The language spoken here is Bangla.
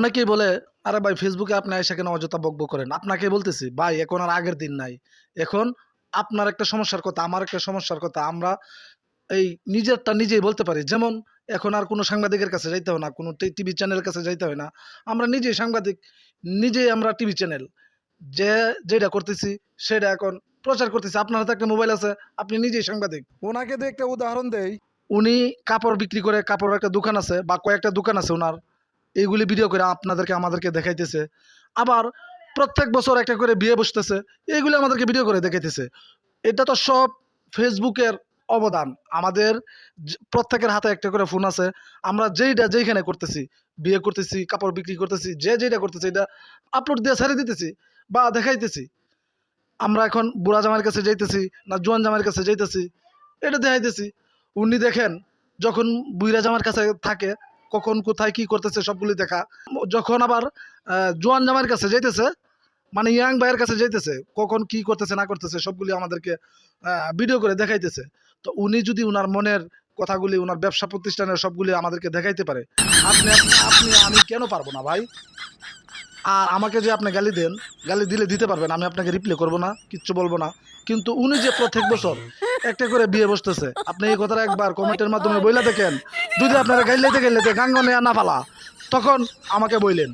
অনেকেই বলে, আরে ভাই ফেসবুকে আপনি এসে কেন অযথা বকবক করেন? আপনাকে বলতেছি ভাই এখন আর আগের দিন নাই। এখন আপনার একটা সমস্যার কথা, আমার একটা সমস্যার কথা। আমরা এই নিজেরটা নিজেই বলতে পারি। যেমন এখন আর কোনো সাংবাদিকের কাছে যাইতে হয় না, কোনো টিভি চ্যানেলের কাছে যাইতে হয় না। আমরা নিজেই সাংবাদিক, নিজেই আমরা টিভি চ্যানেল। যে যেটা করতেছি সেটা এখন প্রচার করতেছি। আপনার হাতে একটা মোবাইল আছে, আপনি নিজেই সাংবাদিক। ওনাকে দিয়ে একটা উদাহরণ দেই। উনি কাপড় বিক্রি করে, কাপড়ের একটা দোকান আছে বা কয়েকটা দোকান আছে উনার। এইগুলি ভিডিও করে আপনাদেরকে আমাদেরকে দেখাইতেছে। আবার প্রত্যেক বছর একটা করে বিয়ে বসতেছে। এইগুলি আমাদেরকে ভিডিও করে দেখাইতেছে। এটা তো সব ফেসবুকের অবদান। আমাদের প্রত্যেকের হাতে একটা করে ফোন আছে। আমরা যেইটা যেইখানে করতেছি, বিয়ে করতেছি, কাপড় বিক্রি করতেছি, যে যেইটা করতেছি এটা আপলোড দিয়ে ছেড়ে দিতেছি বা দেখাইতেছি। আমরা এখন বুড়া জামাইয়ের কাছে যাইতেছি না জোয়ান জামাইয়ের কাছে যাইতেছি, এটা দেখাইতেছি। উনি দেখেন যখন বুইড়া জামাইয়ের কাছে থাকে, কখন কোথায় কি করতেছে সবগুলি দেখা। যখন আবার জোয়ান জামাইয়ের কাছে যাইতেছে, মানে ইয়াং ভাইয়ের কাছে যাইতেছে, কখন কি করতেছে না করতেছে সবগুলি আমাদেরকে ভিডিও করে দেখাইতেছে। তো উনি যদি উনার মনের কথাগুলি, উনার ব্যবসা প্রতিষ্ঠানের সবগুলি আমাদেরকে দেখাইতে পারে, আপনি আপনি আপনি আমি কেন পারবো না ভাই? আর আমাকে যে আপনি গালি দেন, গালি দিলে দিতে পারবেন, আমি আপনাকে রিপ্লাই করব না, কিচ্ছু বলবো না। কিন্তু উনি যে প্রত্যেক বছর একটা করে বিয়ে বসতেছে, আপনি এই কথাটা একবার কমেন্টের মাধ্যমে বইলা দেখেন। যদি আপনারা গাইলাইতে গাইলাইতে গাঙ্গনে না পালা, তখন আমাকে বইলেন।